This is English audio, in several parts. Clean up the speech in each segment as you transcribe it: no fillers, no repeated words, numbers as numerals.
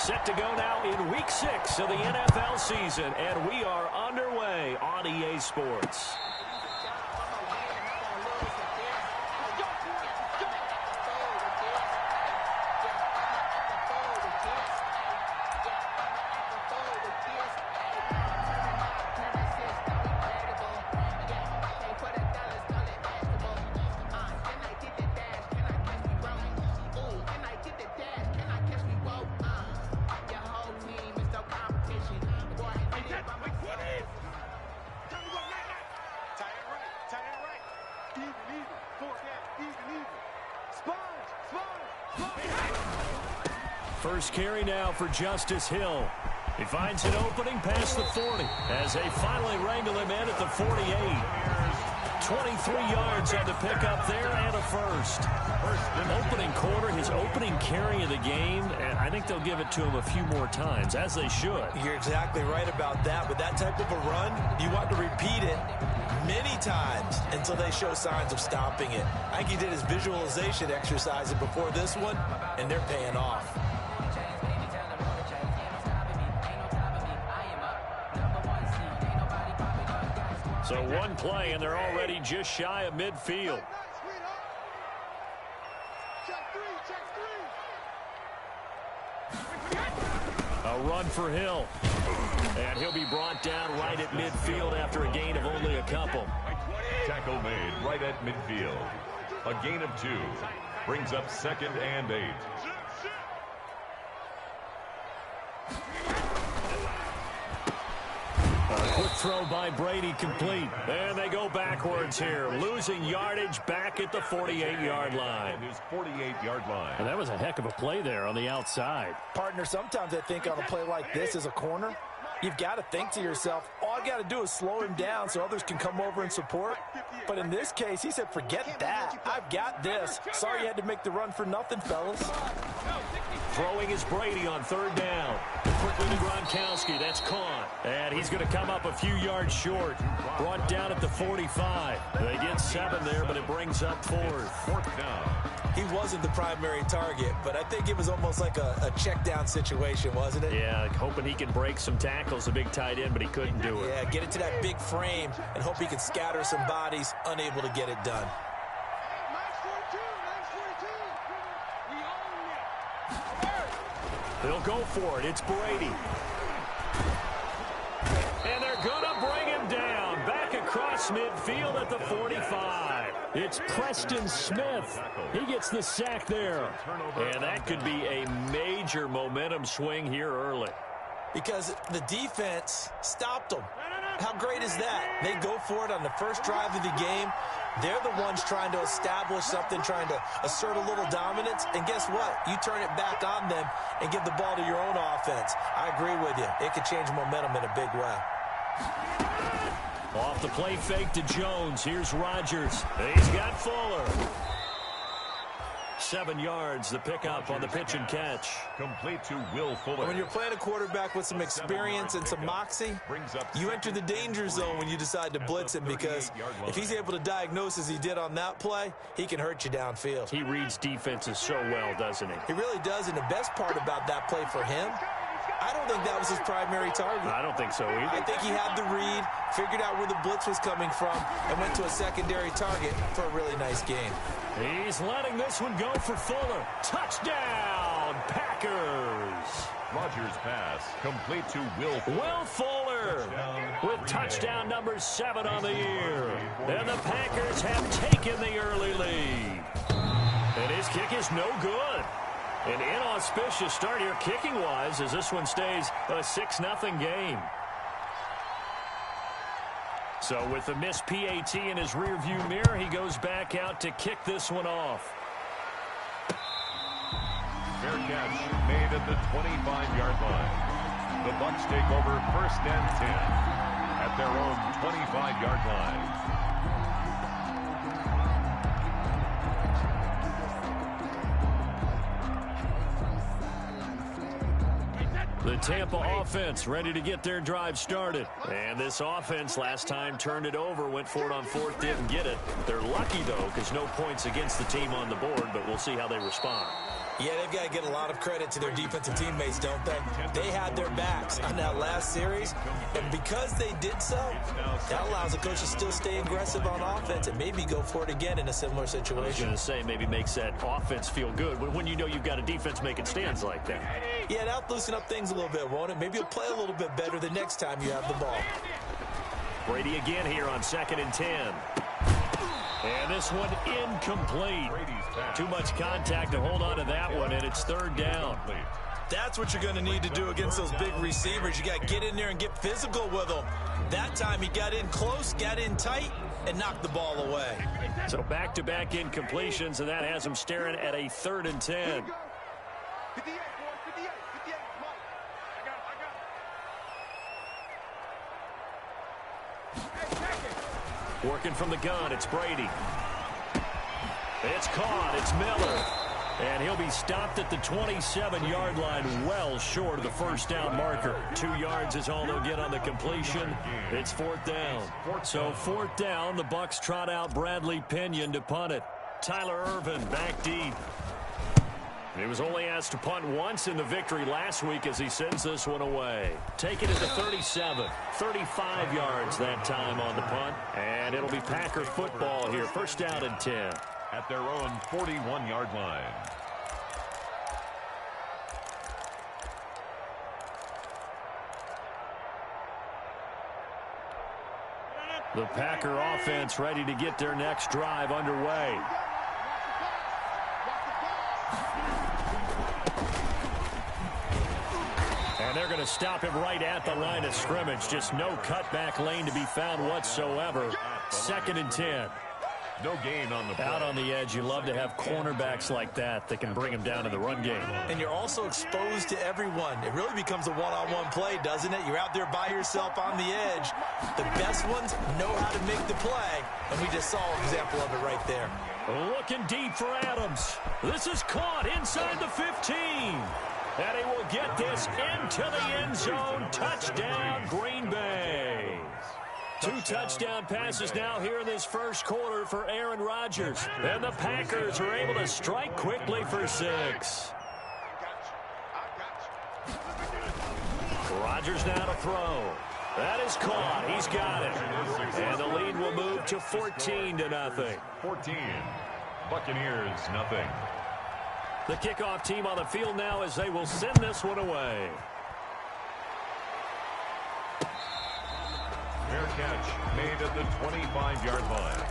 Set to go now in Week 6 of the NFL season, and we are underway on EA Sports. First carry now for Justice Hill. He finds an opening past the 40 as they finally wrangle him in at the 48. 23 yards on the pickup there and a first. Opening quarter, his opening carry of the game, and I think they'll give it to him a few more times, as they should. You're exactly right about that. With that type of a run, you want to repeat it many times until they show signs of stopping it. I think he did his visualization exercises before this one, and they're paying off. So one play, and they're already just shy of midfield. A run for Hill. And he'll be brought down right at midfield after a gain of only a couple. Tackle made right at midfield. A gain of 2. Brings up 2nd and 8. Quick throw by Brady complete. And they go backwards here. Losing yardage back at the 48-yard line. His 48-yard line. And that was a heck of a play there on the outside. Partner, sometimes I think on a play like this as a corner, you've got to think to yourself, all I got to do is slow him down so others can come over and support. But in this case, he said, forget that. I've got this. Sorry you had to make the run for nothing, fellas. Throwing is Brady on 3rd down. Quickly to Gronkowski. That's caught. And he's going to come up a few yards short. Brought down at the 45. They get 7 there, but it brings up 4th down. He wasn't the primary target, but I think it was almost like a check down situation, wasn't it? Yeah, hoping he can break some tackles, a big tight end, but he couldn't do it. Yeah, get it to that big frame and hope he can scatter some bodies, unable to get it done. They'll go for it. It's Brady. And they're going to bring him down. Back across midfield at the 45. It's Preston Smith. He gets the sack there. And that could be a major momentum swing here early. Because the defense stopped them. How great is that? They go for it on the first drive of the game. They're the ones trying to establish something, trying to assert a little dominance. And guess what? You turn it back on them and give the ball to your own offense. I agree with you. It could change momentum in a big way. Off the play fake to Jones. Here's Rodgers. He's got Fuller. 7 yards, the pickup on the pitch and catch. Complete to Will Fuller. When you're playing a quarterback with some experience and some moxie, you enter the danger zone when you decide to blitz him, because if he's able to diagnose as he did on that play, he can hurt you downfield. He reads defenses so well, doesn't he? He really does, and the best part about that play for him, I don't think that was his primary target. I don't think so either. I think he had the read, figured out where the blitz was coming from, and went to a secondary target for a really nice game. He's letting this one go for Fuller. Touchdown, Packers. Rodgers' pass complete to Will Fuller. Will Fuller with touchdown number 7 on the year. And the Packers have taken the early lead. And his kick is no good. An inauspicious start here kicking-wise as this one stays a 6-0 game. So with the missed PAT in his rearview mirror, he goes back out to kick this one off. Fair catch made at the 25-yard line. The Bucs take over 1st and 10 at their own 25-yard line. The Tampa offense ready to get their drive started. And this offense last time turned it over, went for it on 4th, didn't get it. They're lucky, though, because no points against the team on the board, but we'll see how they respond. Yeah, they've got to get a lot of credit to their defensive teammates, don't they? They had their backs on that last series, and because they did so, that allows the coach to still stay aggressive on offense and maybe go for it again in a similar situation. I was going to say, maybe makes that offense feel good when you know you've got a defense making stands like that. Yeah, that'll loosen up things a little bit, won't it? Maybe you'll play a little bit better the next time you have the ball. Brady again here on 2nd and 10. And this one incomplete. Too much contact to hold on to that one, and it's 3rd down. That's what you're going to need to do against those big receivers. You got to get in there and get physical with them. That time he got in close, got in tight, and knocked the ball away. So back-to-back incompletions, and that has him staring at a 3rd and 10. Working from the gun, it's Brady. It's caught, it's Miller. And he'll be stopped at the 27-yard line, well short of the 1st down marker. 2 yards is all they'll get on the completion. It's 4th down. So 4th down, the Bucs trot out Bradley Pinion to punt it. Tyler Ervin back deep. He was only asked to punt once in the victory last week as he sends this one away. Taking it to 37. 35 yards that time on the punt. And it'll be Packer football here. 1st down and 10. At their own 41-yard line. The Packer offense ready to get their next drive underway. And they're going to stop him right at the line of scrimmage. Just no cutback lane to be found whatsoever. 2nd and 10. No gain on the play. Out on the edge, you love to have cornerbacks like that can bring him down to the run game. And you're also exposed to everyone. It really becomes a one-on-one play, doesn't it? You're out there by yourself on the edge. The best ones know how to make the play, and we just saw an example of it right there. Looking deep for Adams. This is caught inside the 15. And he will get this into the end zone. Touchdown, Green Bay. 2 touchdown passes now here in this 1st quarter for Aaron Rodgers. And the Packers are able to strike quickly for 6. Rodgers now to throw. That is caught. He's got it. And the lead will move to 14-0. 14. Buccaneers, nothing. The kickoff team on the field now as they will send this one away. Fair catch made at the 25-yard line.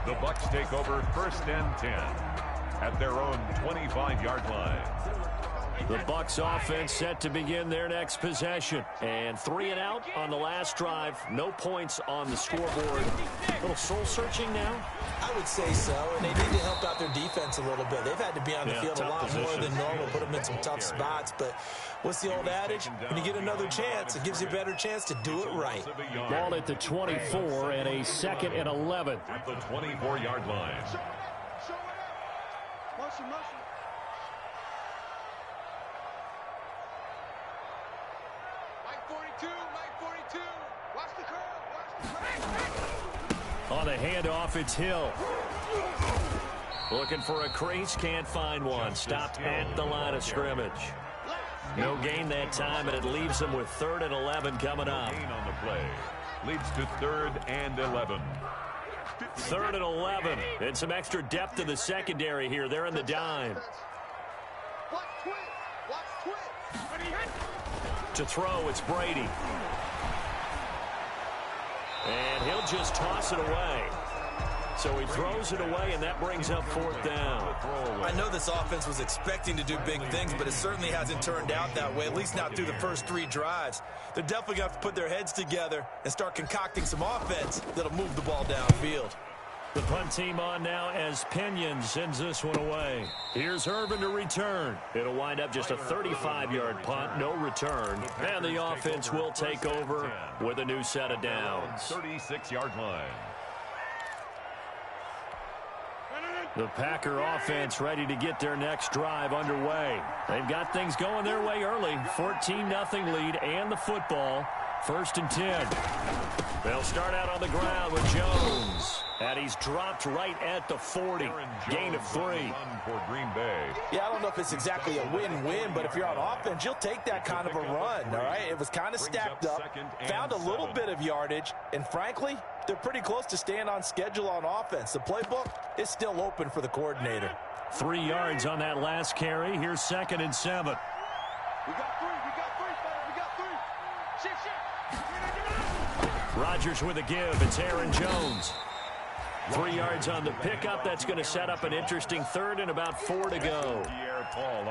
The Bucs take over 1st and 10 at their own 25-yard line. The Bucs offense set to begin their next possession. And 3 and out on the last drive. No points on the scoreboard. A little soul-searching now? I would say so, and they need to help out their defense a little bit. They've had to be on the field a lot more than normal, put them in some tough spots. But what's the old adage? When you get another chance, it gives you a better chance to do it right. Ball at the 24 and a 2nd and 11. At the 24-yard line. On the handoff, it's Hill. Looking for a crease, can't find one. Stopped at the line of scrimmage. No gain that time, and it leaves them with 3rd and 11 coming up. Gain on the play. Leads to 3rd and 11. 3rd and 11. And some extra depth to the secondary here. They're in the dime. To throw, it's Brady. And he'll just toss it away. So he throws it away, and that brings up 4th down. I know this offense was expecting to do big things, but it certainly hasn't turned out that way, at least not through the first 3 drives. They're definitely going to have to put their heads together and start concocting some offense that'll move the ball downfield. The punt team on now as Pinion sends this one away. Here's Irvin to return. It'll wind up just a 35-yard punt, no return. And the offense will take over with a new set of downs. 36-yard line. The Packer offense ready to get their next drive underway. They've got things going their way early. 14-0 lead and the football. 1st and 10. They'll start out on the ground with Jones. And he's dropped right at the 40. Gain of 3. For Green Bay. Yeah, I don't know if it's exactly a win-win, but if you're on offense, you'll take that kind of a run, all right? It was kind of stacked up, found a little bit of yardage, and frankly, they're pretty close to staying on schedule on offense. The playbook is still open for the coordinator. 3 yards on that last carry. Here's 2nd and 7. We got 3, fellas. We got 3. Shit. Rodgers with a give. It's Aaron Jones. 3 yards on the pickup. That's going to set up an interesting 3rd and about 4 to go.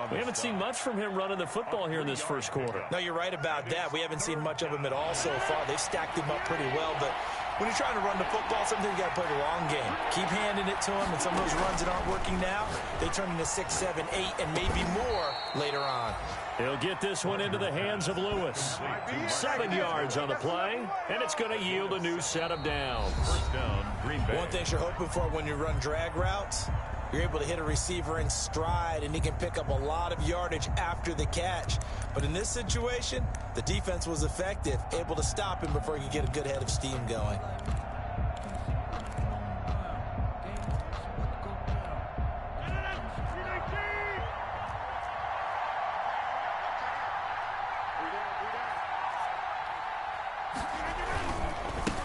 We haven't seen much from him running the football here in this first quarter. No, you're right about that. We haven't seen much of him at all so far. They've stacked him up pretty well, but when you're trying to run the football, sometimes you got to play the long game. Keep handing it to him, and some of those runs that aren't working now, they turn into 6, 7, 8, and maybe more later on. He'll get this one into the hands of Lewis. 7 yards on the play, and it's going to yield a new set of downs. First down, Green Bay. One thing you're hoping for when you run drag routes, you're able to hit a receiver in stride, and he can pick up a lot of yardage after the catch. But in this situation, the defense was effective, able to stop him before he could get a good head of steam going.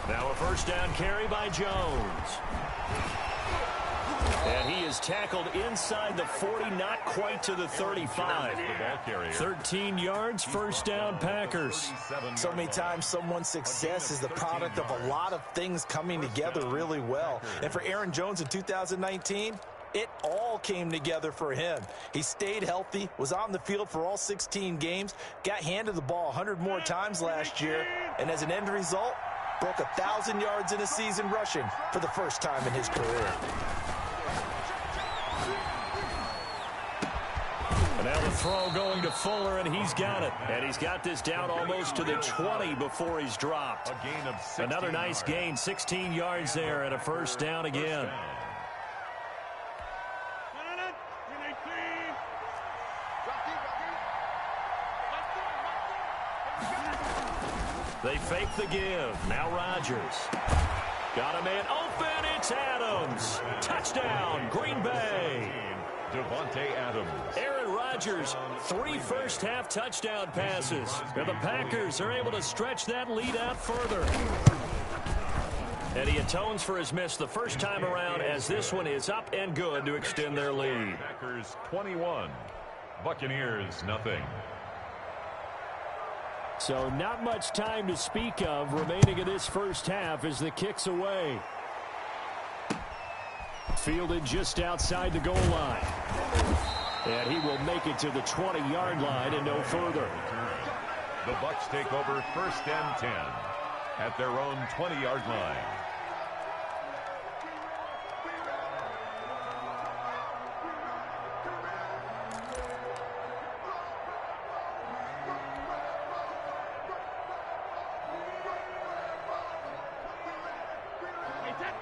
Now a first down carry by Jones. And he is tackled inside the 40, not quite to the 35. 13 yards, first down, Packers. So many times someone's success is the product of a lot of things coming together really well. And for Aaron Jones in 2019, it all came together for him. He stayed healthy, was on the field for all 16 games, got handed the ball 100 more times last year, and as an end result, broke 1,000 yards in a season rushing for the first time in his career. And now the throw going to Fuller, and he's got it. And he's got this down almost to the 20 before he's dropped. A gain of 16 Another nice gain, 16 yards there, and a first down again. They fake the give. Now Rodgers. Got a man open. It's Adams. Touchdown, Green Bay. Devontae Adams. Aaron Rodgers, 3 first-half touchdown passes. And the Packers are able to stretch that lead out further. And he atones for his miss the first time around, as this one is up and good to extend their lead. Packers 21. Buccaneers nothing. So not much time to speak of remaining in this first half as the kick's away. Fielded just outside the goal line. And he will make it to the 20-yard line and no further. The Bucs take over first and 10 at their own 20-yard line.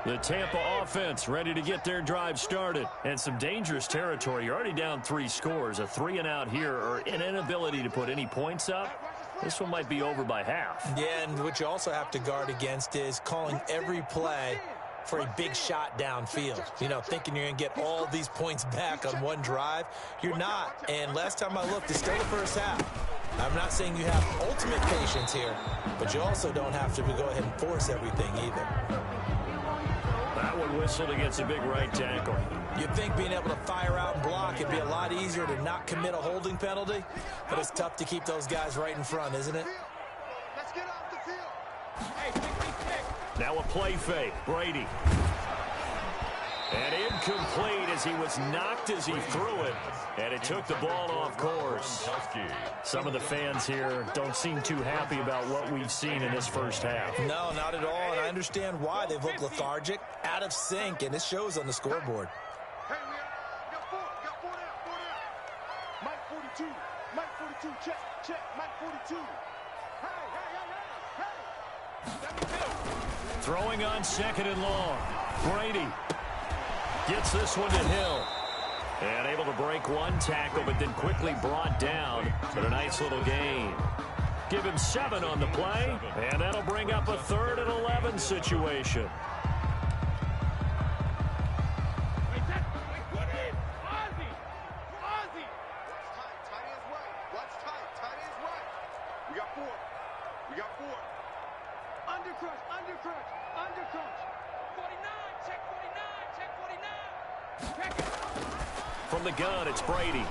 The Tampa offense ready to get their drive started. And some dangerous territory. You're already down 3 scores. A 3-and-out here, or an inability to put any points up. This one might be over by half. Yeah, and what you also have to guard against is calling every play for a big shot downfield. You know, thinking you're going to get all these points back on one drive. You're not. And last time I looked, it's still the first half. I'm not saying you have ultimate patience here, but you also don't have to go ahead and force everything either. That one whistled against a big right tackle. You'd think being able to fire out and block, it'd be a lot easier to not commit a holding penalty, but it's tough to keep those guys right in front, isn't it? Let's get off the field. Hey, Now a play fake. Brady. And incomplete as he was knocked as he threw it. And it took the ball off course. Some of the fans here don't seem too happy about what we've seen in this first half. No, not at all, and I understand why. They've looked lethargic, out of sync, and it shows on the scoreboard. Hey, we got 4 down. Mike 42, check, Mike 42. Hey. Throwing on 2nd and long. Brady gets this one to Hill. And able to break one tackle, but then quickly brought down. But a nice little gain. Give him 7 on the play, and that'll bring up a 3rd and 11 situation. 4. We got 4. Under crunch, under crunch, under crunch. 49, check 49, check 49. Check it. From the gun, it's Brady.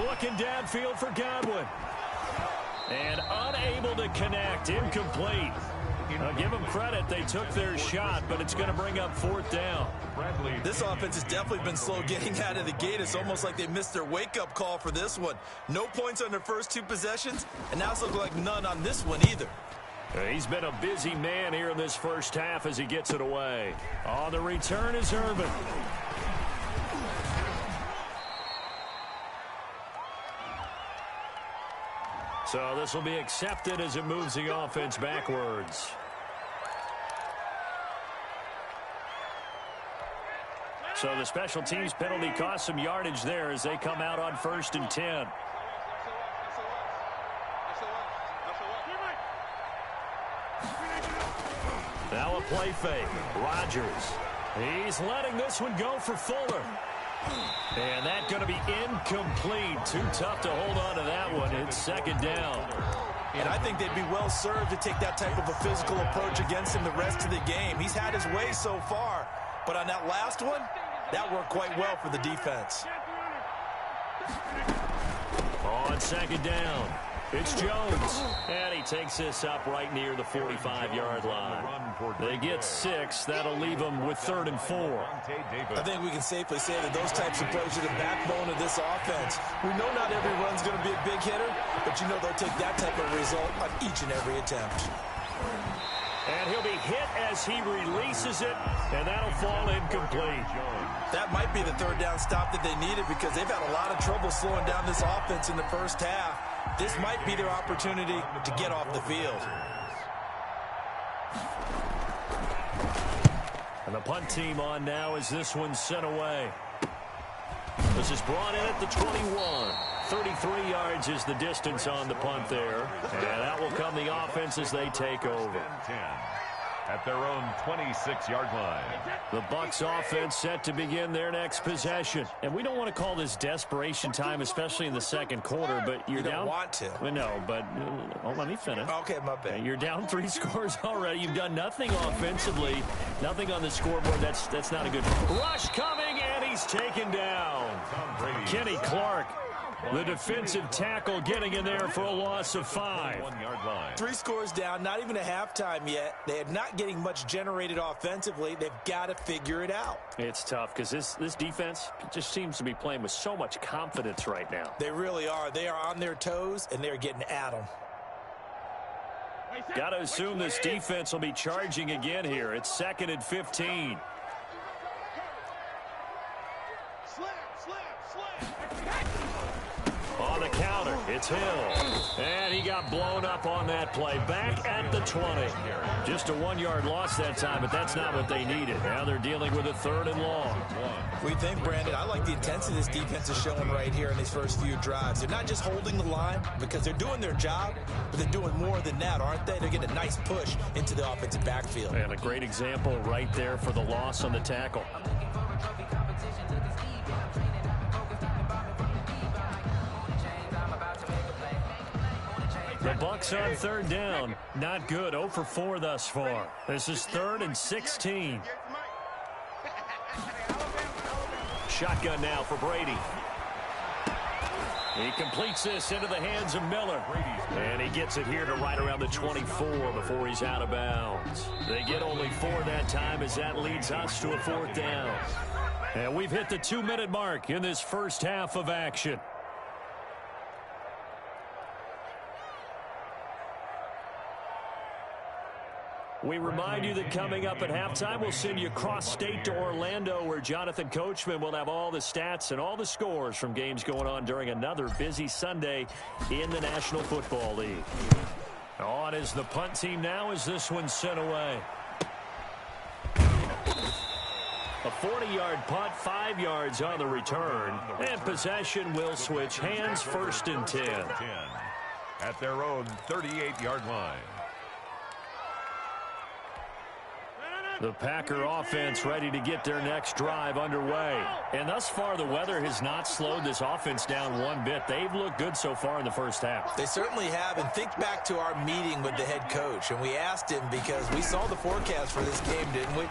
Looking downfield for Godwin. And unable to connect. Incomplete. Give them credit. They took their shot, but it's going to bring up 4th down. This offense has definitely been slow getting out of the gate. It's almost like they missed their wake-up call for this one. No points on their first 2 possessions, and now it's looking like none on this one either. He's been a busy man here in this first half as he gets it away. On the return is Irvin. So this will be accepted as it moves the offense backwards. So the special teams penalty cost some yardage there as they come out on 1st and 10. Now a play fake. Rodgers. He's letting this one go for Fuller. And that's going to be incomplete. Too tough to hold on to that one. It's 2nd down. And I think they'd be well served to take that type of a physical approach against him the rest of the game. He's had his way so far. But on that last one, that worked quite well for the defense. On 2nd down, it's Jones. And he takes this up right near the 45-yard line. They get 6. That'll leave them with 3rd and 4. I think we can safely say that those types of plays are the backbone of this offense. We know not every run's going to be a big hitter, but you know they'll take that type of result on each and every attempt. And he'll be hit as he releases it, and that'll fall incomplete. That might be the 3rd down stop that they needed because they've had a lot of trouble slowing down this offense in the first half. This might be their opportunity to get off the field. And the punt team on now as this one's sent away. This is brought in at the 21. 33 yards is the distance on the punt there. And that will come the offense as they take over. At their own 26-yard line. The Bucs offense set to begin their next possession. And we don't want to call this desperation time, especially in the 2nd quarter, but you're you down. Don't want to. Well, no, but let me finish. Okay, my bad. You're down 3 scores already. You've done nothing offensively. Nothing on the scoreboard. That's not a good rush coming, and he's taken down. Kenny Clark, the defensive tackle, getting in there for a loss of 5. 1-yard line. 3 scores down, not even a halftime yet. They are not getting much generated offensively. They've got to figure it out. It's tough because this defense just seems to be playing with so much confidence right now. They really are. They are on their toes, and they're getting at them. Got to assume this defense will be charging again here. It's 2nd and 15. On the counter, it's Hill. And he got blown up on that play. Back at the 20. Just a 1-yard loss that time, but that's not what they needed. Now they're dealing with a 3rd and long. We think, Brandon, I like the intensity this defense is showing right here in these first few drives. They're not just holding the line because they're doing their job, but they're doing more than that, aren't they? They're getting a nice push into the offensive backfield. And a great example right there for the loss on the tackle. The Bucs on 3rd down. Not good. 0 for 4 thus far. This is 3rd and 16. Shotgun now for Brady. He completes this into the hands of Miller. And he gets it here to right around the 24 before he's out of bounds. They get only 4 that time as that leads us to a 4th down. And we've hit the 2-minute mark in this first half of action. We remind you that coming up at halftime, we'll send you cross-state to Orlando, where Jonathan Coachman will have all the stats and all the scores from games going on during another busy Sunday in the National Football League. On is the punt team now as this one's sent away. A 40-yard punt, 5 yards on the return, and possession will switch hands, 1st and 10. At their own 38-yard line. The Packer offense ready to get their next drive underway. And thus far, the weather has not slowed this offense down one bit. They've looked good so far in the first half. They certainly have. And think back to our meeting with the head coach. And we asked him, because we saw the forecast for this game, didn't we?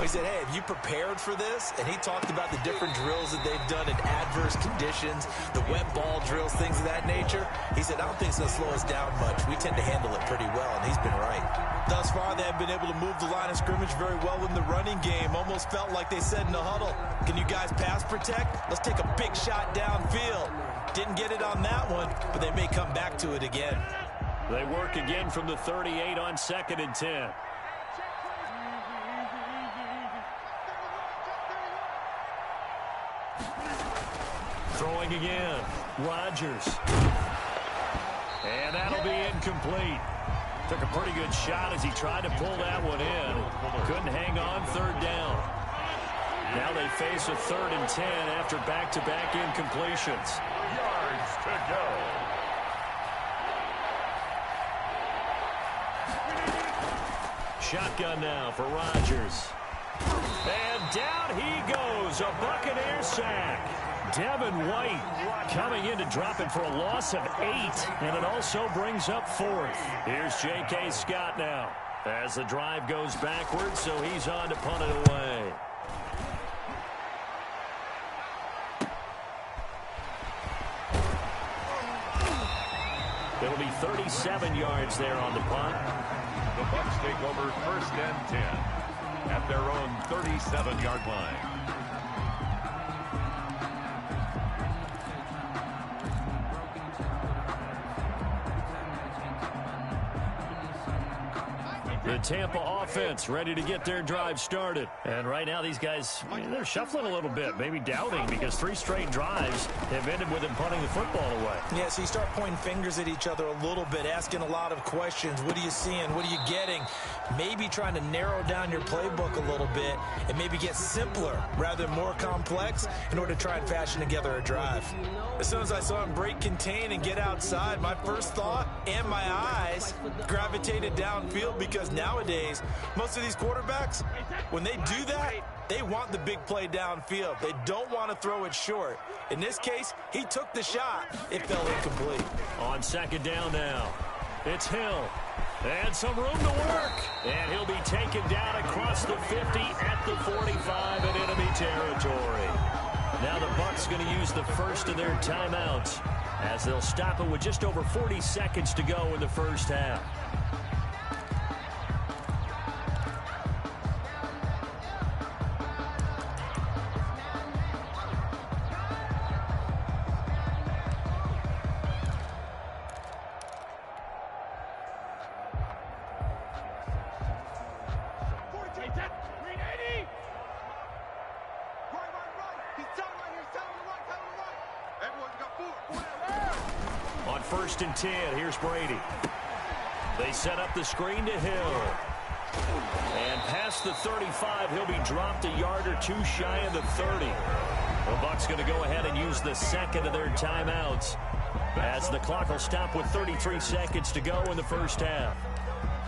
We said, hey, have you prepared for this? And he talked about the different drills that they've done in adverse conditions, the wet ball drills, things of that nature. He said, I don't think it's going to slow us down much. We tend to handle it pretty well, and he's been right. Thus far, they have been able to move the line of scrimmage very well in the running game. Almost felt like they said in the huddle, can you guys pass protect? Let's take a big shot downfield. Didn't get it on that one, but they may come back to it again. They work again from the 38 on 2nd and 10. Throwing again. Rodgers. And that'll be incomplete. Took a pretty good shot as he tried to pull that one in. Couldn't hang on, 3rd down. Now they face a 3rd and 10 after back-to-back incompletions. Yards to go. Shotgun now for Rodgers. And down he goes. A Buccaneer sack. Devin White coming in to drop it for a loss of 8. And it also brings up 4th. Here's J.K. Scott now as the drive goes backwards, so he's on to punt it away. It'll be 37 yards there on the punt. The Bucs take over 1st and 10 at their own 37-yard line. The Tampa offense ready to get their drive started. And right now these guys, they're shuffling a little bit, maybe doubting, because 3 straight drives have ended with them punting the football away. Yeah, so you start pointing fingers at each other a little bit, asking a lot of questions. What are you seeing? What are you getting? Maybe trying to narrow down your playbook a little bit and maybe get simpler rather than more complex in order to try and fashion together a drive. As soon as I saw him break contain and get outside, my first thought and my eyes gravitated downfield, because nowadays, most of these quarterbacks, when they do that, they want the big play downfield. They don't want to throw it short. In this case, he took the shot. It fell incomplete. On 2nd down now, it's Hill. And some room to work. And he'll be taken down across the 50 at the 45 in enemy territory. Now the Bucs going to use the first of their timeouts as they'll stop it with just over 40 seconds to go in the first half. On 1st and 10, here's Brady. They set up the screen to Hill. And past the 35, he'll be dropped a yard or 2 shy of the 30. The Bucs going to go ahead and use the second of their timeouts as the clock will stop with 33 seconds to go in the first half.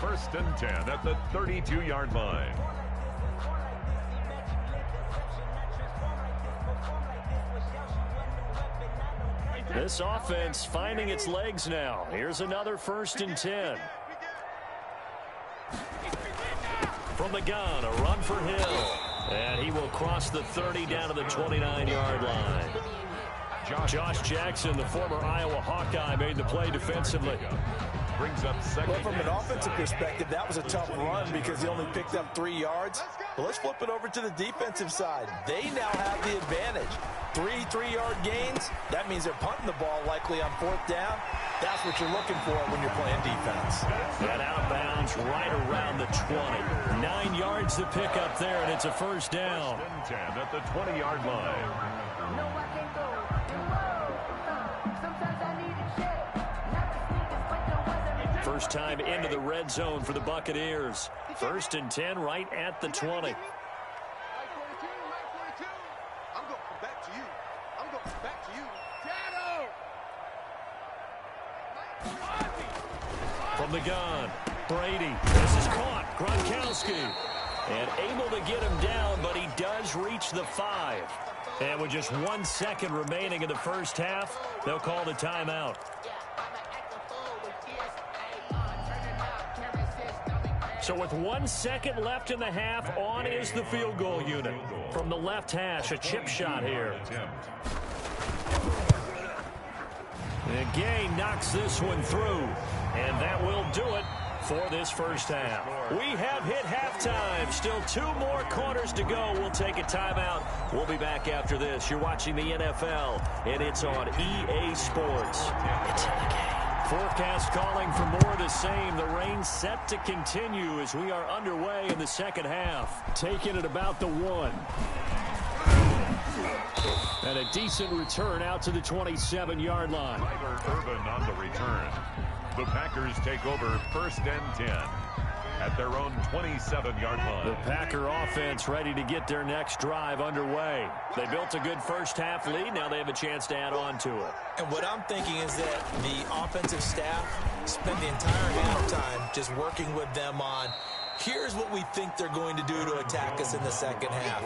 1st and 10 at the 32-yard line. This offense finding its legs now. Here's another 1st and 10. From the gun, a run for Hill. And he will cross the 30 down to the 29-yard line. Josh Jackson, the former Iowa Hawkeye, made the play defensively. Brings up 2nd. Well, from an offensive perspective, that was a tough run because he only picked up 3 yards. But let's flip it over to the defensive side. They now have the advantage. 3 3-yard gains. That means they're punting the ball likely on 4th down. That's what you're looking for when you're playing defense. And outbounds right around the 20. 9 yards to pick up there, and it's a 1st down. 10 at the 20-yard line. First time into the red zone for the Buccaneers. 1st and 10 right at the 20. I'm going back to you. I'm going back to you. From the gun, Brady. This is caught. Gronkowski. And able to get him down, but he does reach the 5. And with just 1 second remaining in the first half, they'll call the timeout. So with 1 second left in the half, on is the field goal unit. From the left hash, a chip shot here. And Gay knocks this one through. And that will do it for this first half. We have hit halftime. Still 2 more quarters to go. We'll take a timeout. We'll be back after this. You're watching the NFL, and it's on EA Sports. It's in the game. Forecast calling for more of the same. The rain set to continue as we are underway in the second half. Taking it about the 1. And a decent return out to the 27-yard line. Tyler Urban on the return. The Packers take over 1st and 10 at their own 27-yard line. The Packer offense ready to get their next drive underway. They built a good first half lead. Now they have a chance to add on to it. And what I'm thinking is that the offensive staff spent the entire halftime just working with them on, here's what we think they're going to do to attack us in the second half.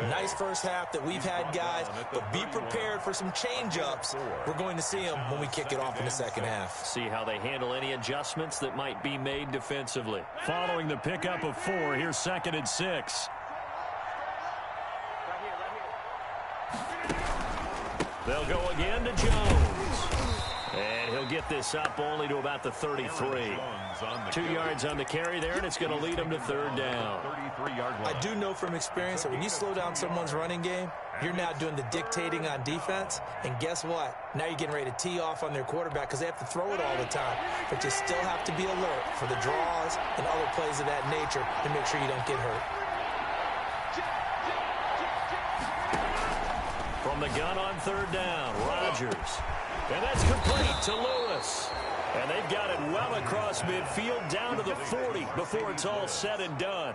Nice first half that we've had, guys, but be prepared for some change-ups. We're going to see them when we kick it off in the second half. See how they handle any adjustments that might be made defensively. Following the pickup of 4, here's 2nd and 6. They'll go again to Jones. And he'll get this up only to about the 33. 2 yards on the carry there, and it's going to lead him to 3rd down. I do know from experience that when you slow down someone's running game, you're now doing the dictating on defense. And guess what? Now you're getting ready to tee off on their quarterback because they have to throw it all the time. But you still have to be alert for the draws and other plays of that nature to make sure you don't get hurt. From the gun on 3rd down, Rodgers. And that's complete to Lewis. And they've got it well across midfield down to the 40 before it's all said and done.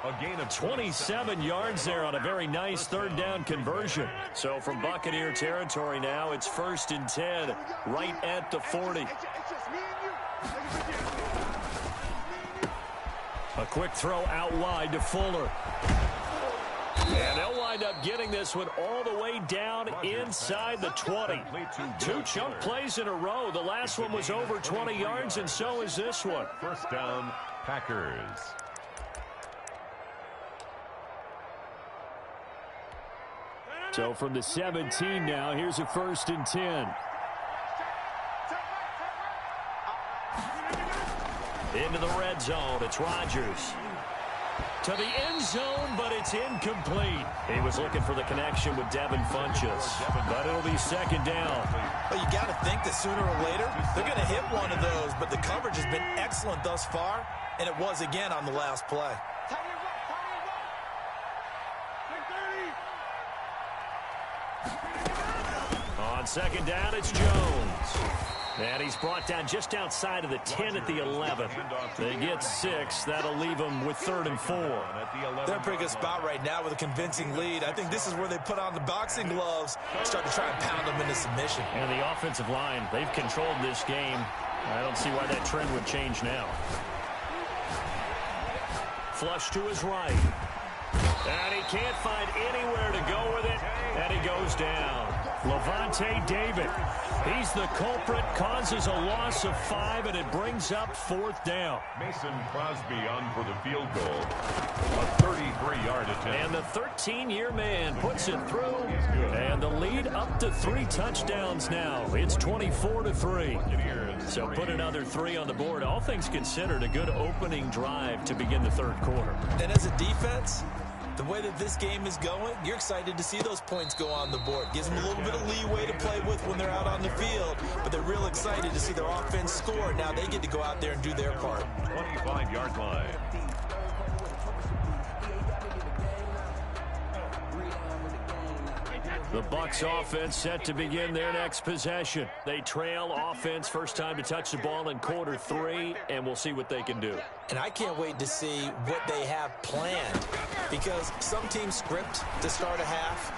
A gain of 27 yards there on a very nice 3rd down conversion. So from Buccaneer territory now, it's 1st and 10 right at the 40. A quick throw out wide to Fuller. And they'll wind up getting this one all the way down inside the 20. 2 chunk plays in a row. The last one was over 20 yards, and so is this one. 1st down, Packers. So from the 17 now, here's a 1st and 10. Into the red zone, it's Rodgers. To the end zone, but it's incomplete. He was looking for the connection with Devin Funchess, but it'll be 2nd down. Well, you got to think that sooner or later, they're going to hit one of those, but the coverage has been excellent thus far, and it was again on the last play. On 2nd down, it's Jones. And he's brought down just outside of the 10 at the 11. They get 6. That'll leave them with 3rd and 4. They're in a pretty good spot right now with a convincing lead. I think this is where they put on the boxing gloves, start to try and pound them into submission. And the offensive line, they've controlled this game. I don't see why that trend would change now. Flush to his right. And he can't find anywhere to go with it. And he goes down. Levante David. He's the culprit, causes a loss of 5, and it brings up 4th down. Mason Crosby on for the field goal. A 33-yard attempt. And the 13-year man puts it through. And the lead up to 3 touchdowns now. It's 24-3. So put another 3 on the board. All things considered, a good opening drive to begin the 3rd quarter. And as a defense, the way that this game is going, you're excited to see those points go on the board. Gives them a little bit of leeway to play with when they're out on the field, but they're real excited to see their offense score. Now they get to go out there and do their part. 25-yard line. The Bucs offense set to begin their next possession. They trail offense, first time to touch the ball in quarter 3, and we'll see what they can do. And I can't wait to see what they have planned because some teams script to start a half.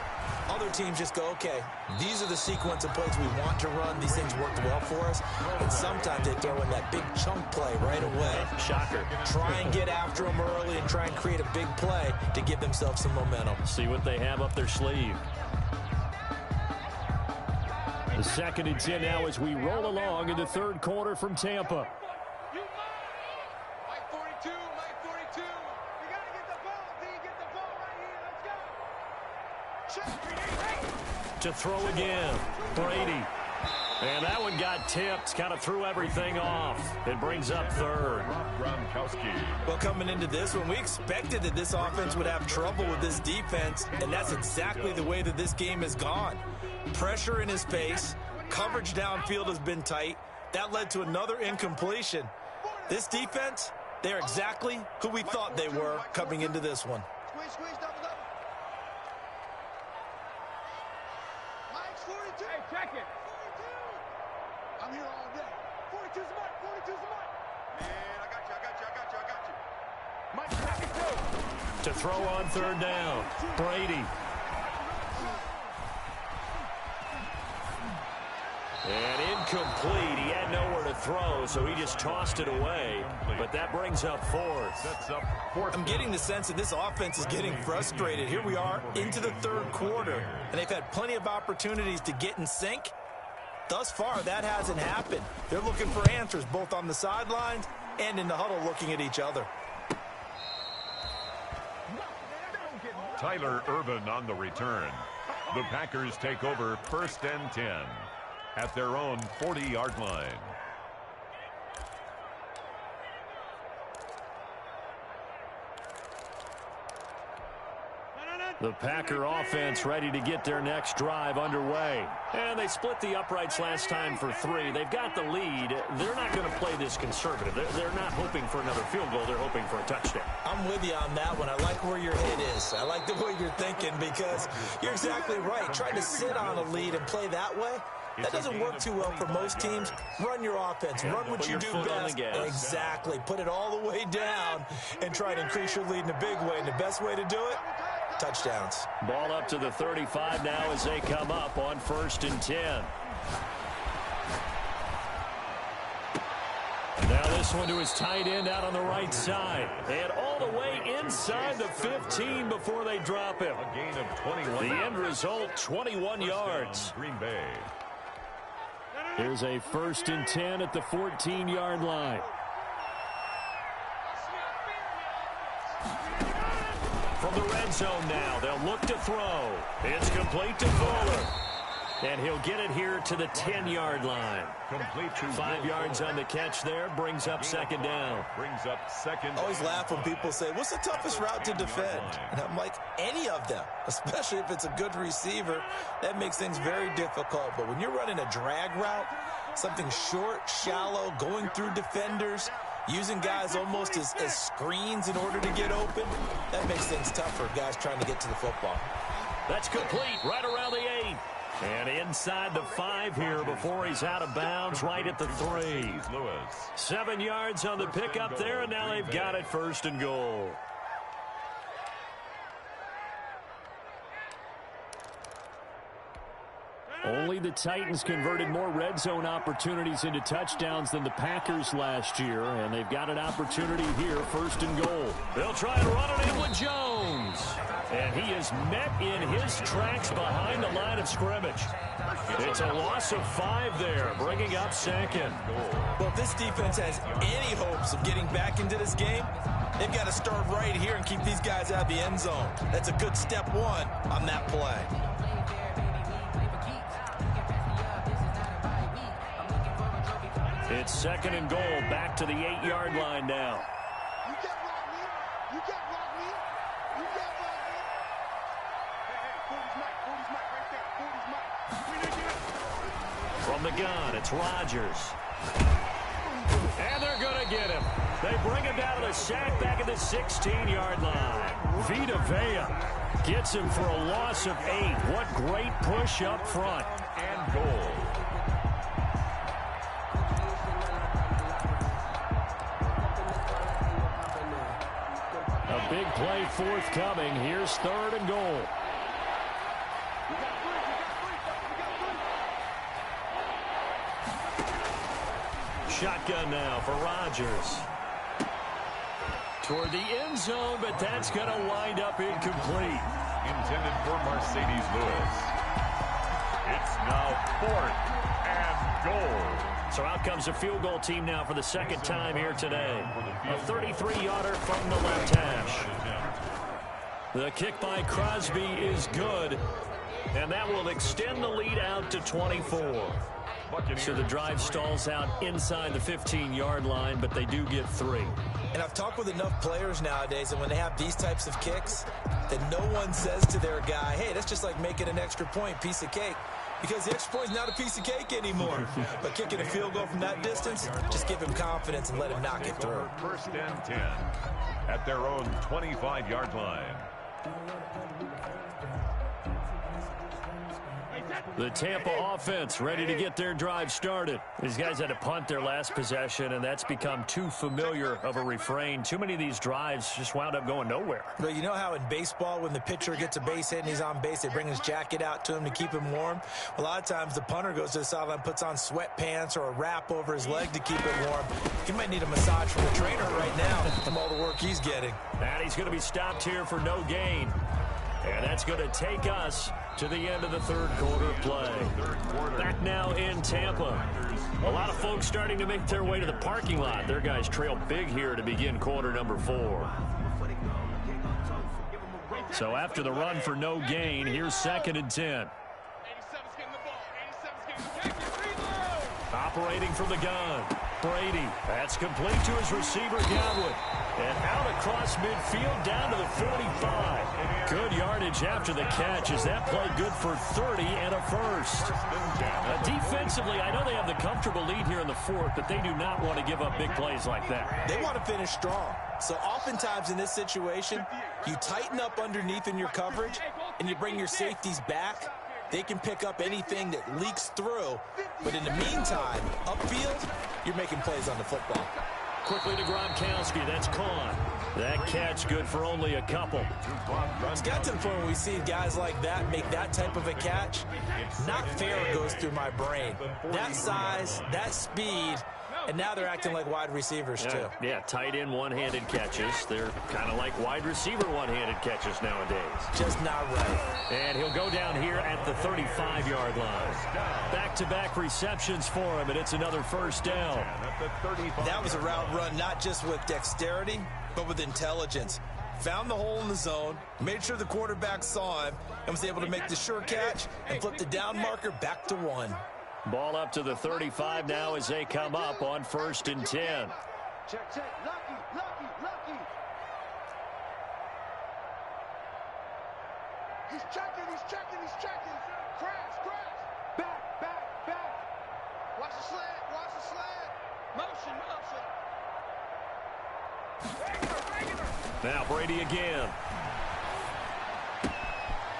Other teams just go, okay, these are the sequence of plays we want to run. These things worked well for us. And sometimes they throw in that big chunk play right away. Shocker. Try and get after them early and try and create a big play to give themselves some momentum. See what they have up their sleeve. The 2nd and 10 now as we roll along in the third quarter from Tampa. Mike 42, Mike 42. You got to get the ball, D. Get the ball right here. Let's go. Check. To throw again, Brady. And that one got tipped, kind of threw everything off. It brings up third. Well, coming into this one, we expected that this offense would have trouble with this defense, and that's exactly the way that this game has gone. Pressure in his face, coverage downfield has been tight. That led to another incompletion. This defense, they're exactly who we thought they were coming into this one. Squeeze, squeeze, double, double. Mike's 42. Hey, check it. 42. I'm here all day. 42's the mark. 42's the mark. Man, I got you, I got you, I got you, I got you. Mike, check it too. To throw on third down, Brady. And incomplete. He had nowhere to throw, so he just tossed it away. But that brings up fourth. I'm getting the sense that this offense is getting frustrated. Here we are into the third quarter, and they've had plenty of opportunities to get in sync. Thus far, that hasn't happened. They're looking for answers both on the sidelines and in the huddle looking at each other. Tyler Ervin on the return. The Packers take over 1st and 10 at their own 40-yard line. The Packer offense ready to get their next drive underway. And they split the uprights last time for 3. They've got the lead. They're not going to play this conservative. They're not hoping for another field goal. They're hoping for a touchdown. I'm with you on that one. I like where your head is. I like the way you're thinking because you're exactly right. Trying to sit on a lead and play that way, that doesn't work too well for most teams. Run your offense. Run what you do best. Exactly. Put it all the way down and try to increase your lead in a big way. And the best way to do it, touchdowns. Ball up to the 35 now as they come up on 1st and 10. Now this one to his tight end out on the right side. And all the way inside the 15 before they drop him. A gain of 21. The end result, 21 yards. Green Bay. Here's a 1st and 10 at the 14-yard line. From the red zone now, they'll look to throw. It's complete to Fuller. And he'll get it here to the 10-yard line. Complete to 5 yards on the catch there, brings up 2nd down. Brings up 2nd. I always laugh when people say, what's the toughest route to defend? And I'm like, any of them, especially if it's a good receiver. That makes things very difficult. But when you're running a drag route, something short, shallow, going through defenders, using guys almost as screens in order to get open, that makes things tough for guys trying to get to the football. That's complete right around the 8. And inside the 5 here before he's out of bounds, right at the 3. 7 yards on the pickup there, and now they've got it 1st and goal. Only the Titans converted more red zone opportunities into touchdowns than the Packers last year, and they've got an opportunity here, 1st and goal. They'll try and run it in with Jones. And he is met in his tracks behind the line of scrimmage. It's a loss of 5 there, bringing up 2nd. Well, if this defense has any hopes of getting back into this game, they've got to start right here and keep these guys out of the end zone. That's a good step 1 on that play. It's 2nd and goal, back to the 8-yard line now. You can't block me. You can't block me. You can't block me. Hey, 40's Mike. 40's Mike right there. 40's Mike. From the gun, it's Rodgers. And they're going to get him. They bring him down to the sack back at the 16-yard line. Vita Vea gets him for a loss of 8. What great push up front. And goal. Big play forthcoming. Here's 3rd and goal. Shotgun now for Rodgers. Toward the end zone, but that's going to wind up incomplete. Intended for Mercedes Lewis. It's now 4th and goal. So out comes a field goal team now for the second time here today. A 33-yarder from the left hash. The kick by Crosby is good, and that will extend the lead out to 24. So the drive stalls out inside the 15-yard line, but they do get 3. And I've talked with enough players nowadays, and when they have these types of kicks, that no one says to their guy, hey, that's just like making an extra point, piece of cake. Because the extra point is not a piece of cake anymore. But kicking a field goal from that distance, just give him confidence and let him knock it through. 1st and 10 at their own 25-yard line. The Tampa offense ready to get their drive started. These guys had to punt their last possession, and that's become too familiar of a refrain. Too many of these drives just wound up going nowhere. Well, you know how in baseball, when the pitcher gets a base hit and he's on base, they bring his jacket out to him to keep him warm? A lot of times the punter goes to the sideline, puts on sweatpants or a wrap over his leg to keep it warm. He might need a massage from the trainer right now from all the work he's getting. And he's going to be stopped here for no gain. And that's going to take us to the end of the 3rd quarter play. Back now in Tampa. A lot of folks starting to make their way to the parking lot. Their guys trail big here to begin quarter number 4. So after the run for no gain, here's 2nd and 10. Operating from the gun. Brady. That's complete to his receiver, Gywu. And out across midfield down to the 45. Good yardage after the catch. Is that play good for 30 and a first? Defensively, I know they have the comfortable lead here in the 4th, but they do not want to give up big plays like that. They want to finish strong. So oftentimes in this situation, you tighten up underneath in your coverage and you bring your safeties back. They can pick up anything that leaks through. But in the meantime, upfield, you're making plays on the football. Quickly to Gronkowski. That's Kahn. That catch good for only a couple. It's got to the point where we see guys like that make that type of a catch. Not fair goes through my brain. That size, that speed, and now they're acting like wide receivers too. Yeah, tight end one-handed catches. They're kind of like wide receiver one-handed catches nowadays. Just not right. And he'll go down here at the 35-yard line. Back-to-back receptions for him, and it's another first down. That was a route run not just with dexterity, but with intelligence. Found the hole in the zone, made sure the quarterback saw him, and was able to make the sure catch and flip the down marker back to 1. Ball up to the 35 now as they come up on 1st and 10. Check. Lucky. He's checking. Crash. Back. Watch the slant. Motion. Regular. Now Brady again.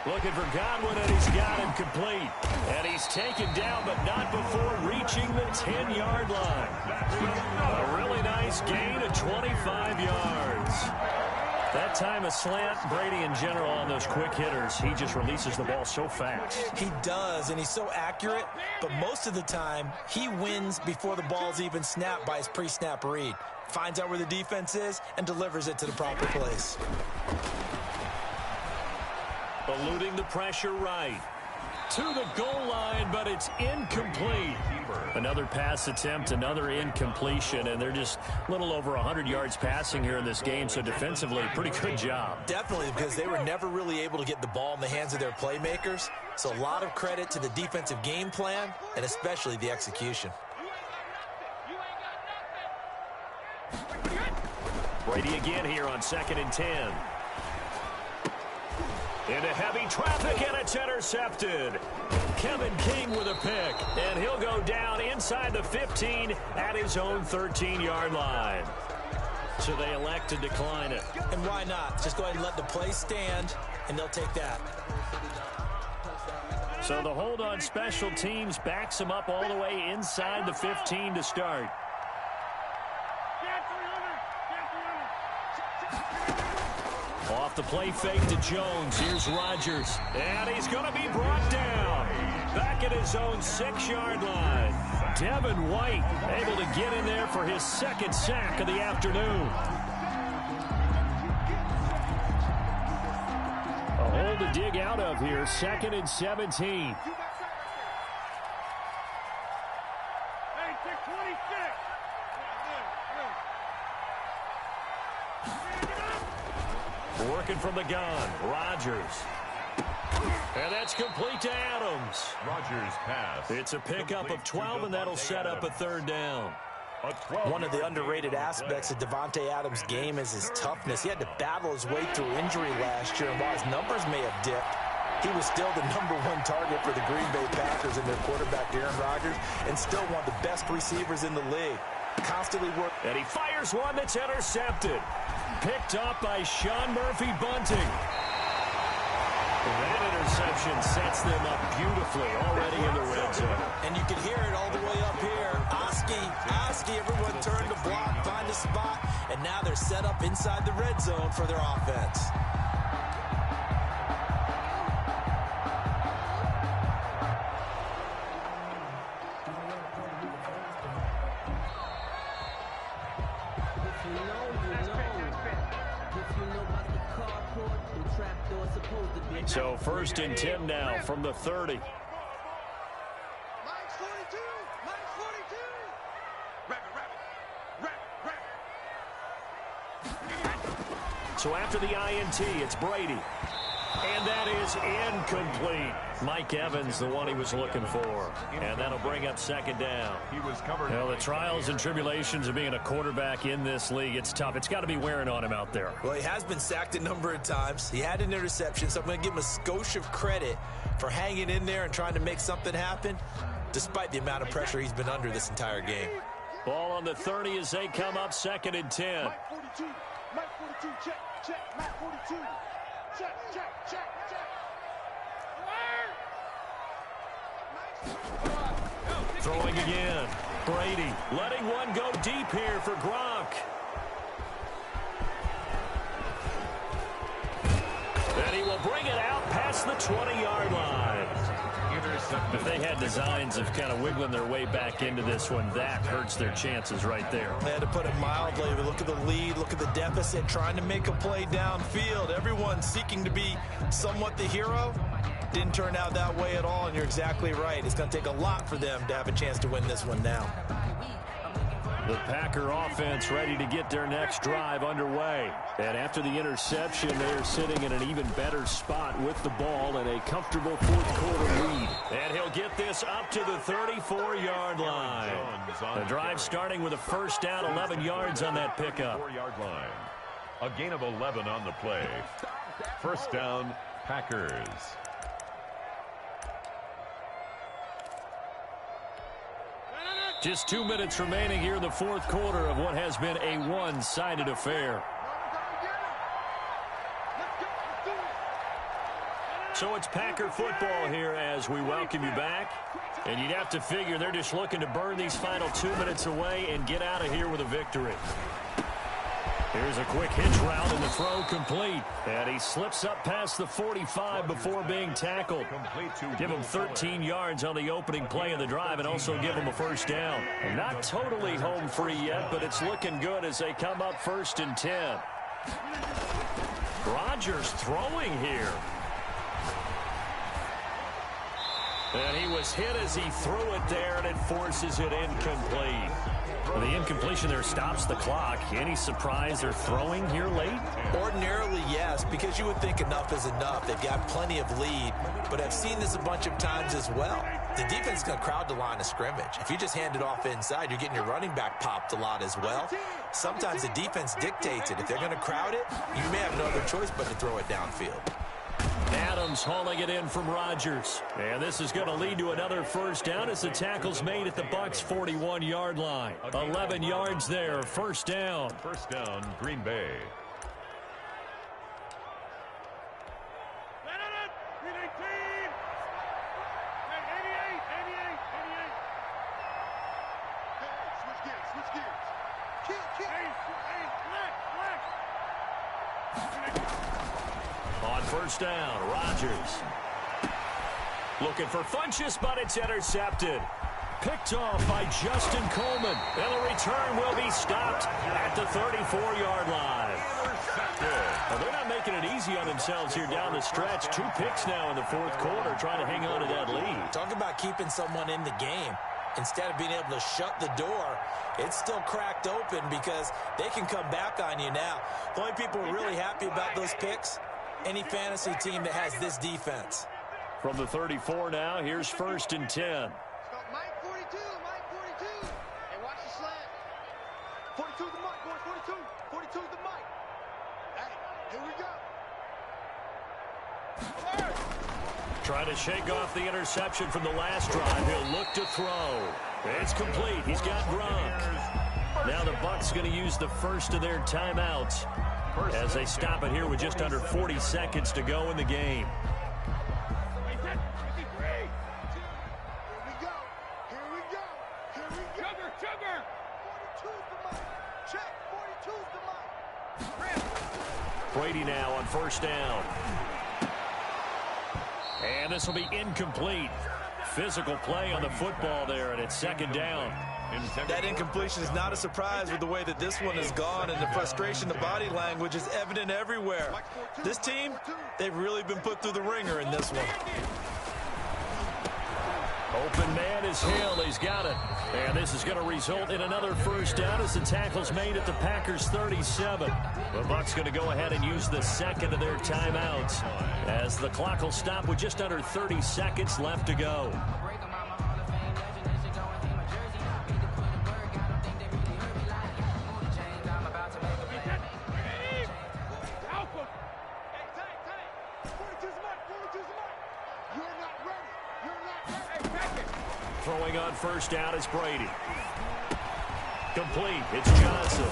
Looking for Godwin, and he's got him complete. And he's taken down, but not before reaching the 10-yard line. A really nice gain of 25 yards. That time a slant, Brady in general on those quick hitters, he just releases the ball so fast. He does, and he's so accurate, but most of the time he wins before the ball's even snapped by his pre-snap read. Finds out where the defense is and delivers it to the proper place. Eluding the pressure right. To the goal line, but it's incomplete. Another pass attempt, another incompletion, and they're just a little over 100 yards passing here in this game, so defensively, pretty good job. Definitely, because they were never really able to get the ball in the hands of their playmakers, so a lot of credit to the defensive game plan, and especially the execution. Brady again here on 2nd and 10. Into heavy traffic, and it's intercepted. Kevin King with a pick, and he'll go down inside the 15 at his own 13-yard line. So they elect to decline it. And why not? Just go ahead and let the play stand, and they'll take that. So the hold on special teams backs him up all the way inside the 15 to start. off the play fake to Jones. Here's Rodgers. And he's going to be brought down. Back at his own 6-yard line. Devin White able to get in there for his second sack of the afternoon. A hole to dig out of here. 2nd and 17. Working from the gun, Rodgers. And that's complete to Adams. Rodgers pass. It's a pickup of 12, and that'll set up a 3rd down. One of the underrated aspects of Davante Adams' game is his toughness. He had to battle his way through injury last year, and while his numbers may have dipped, he was still the #1 target for the Green Bay Packers and their quarterback, Aaron Rodgers, and still one of the best receivers in the league. Constantly work. And he fires one that's intercepted. Picked up by Sean Murphy Bunting. That interception sets them up beautifully already in the red zone. And you can hear it all the way up here. Oski, everyone turned to block, find a spot, and now they're set up inside the red zone for their offense. So 1st and 10 now from the 30. So after the INT, it's Brady. And that is incomplete. Mike Evans, the one he was looking for. And that'll bring up 2nd down. He was covered. Well, the trials and tribulations of being a quarterback in this league, it's tough. It's got to be wearing on him out there. Well, he has been sacked a number of times. He had an interception, so I'm going to give him a skosh of credit for hanging in there and trying to make something happen, despite the amount of pressure he's been under this entire game. Ball on the 30 as they come up 2nd and 10. Mike 42, Mike 42, check, Mike 42. Check. Throwing again. Brady letting one go deep here for Gronk. And he will bring it out past the 20-yard line. If they had designs of kind of wiggling their way back into this one, that hurts their chances right there. They had to put it mildly. Look at the lead, look at the deficit, trying to make a play downfield. Everyone seeking to be somewhat the hero. Didn't turn out that way at all, and you're exactly right. It's going to take a lot for them to have a chance to win this one now. The Packer offense ready to get their next drive underway. And after the interception, they're sitting in an even better spot with the ball and a comfortable 4th quarter lead. And he'll get this up to the 34-yard line. The drive starting with a 1st down, 11 yards on that pickup. 4-yard line. A gain of 11 on the play. 1st down, Packers. Just 2 minutes remaining here in the 4th quarter of what has been a one-sided affair. So it's Packer football here as we welcome you back. And you'd have to figure they're just looking to burn these final 2 minutes away and get out of here with a victory. Here's a quick hitch route and the throw complete. And he slips up past the 45 before being tackled. Give him 13 yards on the opening play of the drive and also give him a 1st down. And not totally home free yet, but it's looking good as they come up 1st and 10. Rodgers throwing here. And he was hit as he threw it there, and it forces it incomplete. Well, the incompletion there stops the clock. Any surprise they're throwing here late? Ordinarily, yes, because you would think enough is enough. They've got plenty of lead, but I've seen this a bunch of times as well. The defense is going to crowd the line of scrimmage. If you just hand it off inside, you're getting your running back popped a lot as well. Sometimes the defense dictates it. If they're going to crowd it, you may have no other choice but to throw it downfield. Adams hauling it in from Rodgers. And this is going to lead to another 1st down as the tackle's made at the Bucs 41-yard line. 11 yards there, 1st down. 1st down, Green Bay. On first down, Rodgers. Looking for Funchess, but it's intercepted. Picked off by Justin Coleman. And the return will be stopped at the 34-yard line. Well, they're not making it easy on themselves here down the stretch. 2 picks now in the fourth quarter, trying to hang on to that lead. Talk about keeping someone in the game. Instead of being able to shut the door, it's still cracked open because they can come back on you now. The only people who are really happy about those picks, any fantasy team that has this defense. From the 34 now, here's 1st and 10. Mike 42, Mike 42. Hey, watch the slant. 42 the Mike, boys, 42. 42 the Mike. Hey, here we go. Trying to shake off the interception from the last drive. He'll look to throw. It's complete. He's got Gronk. Now the Bucs going to use the first of their timeouts as they stop it here with just under 40 seconds to go in the game. Brady now on first down. And this will be incomplete. Physical play on the football there, and it's 2nd down. That incompletion is not a surprise with the way that this one has gone, and the frustration, the body language is evident everywhere. This team, they've really been put through the ringer in this one. Open man is Hill. He's got it. And this is going to result in another first down as the tackle's made at the Packers' 37. The Bucs going to go ahead and use the second of their timeouts as the clock will stop with just under 30 seconds left to go. Throwing on first down is Brady. Complete. It's Johnson.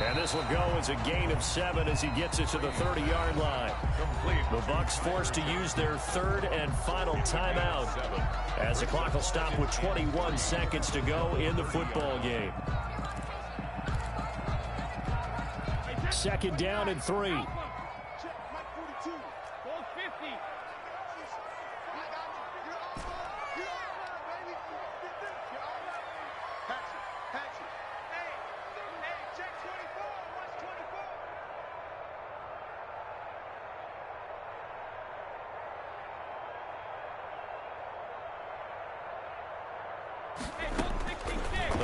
And this will go as a gain of 7 as he gets it to the 30-yard line. The Bucs forced to use their 3rd and final timeout as the clock will stop with 21 seconds to go in the football game. 2nd down and 3.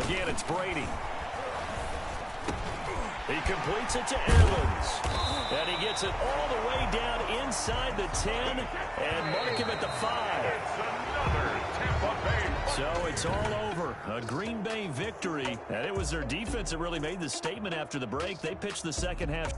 Again, it's Brady. He completes it to Evans. And he gets it all the way down inside the 10 and mark him at the 5. So it's all over. A Green Bay victory. And it was their defense that really made the statement after the break. They pitched the second half.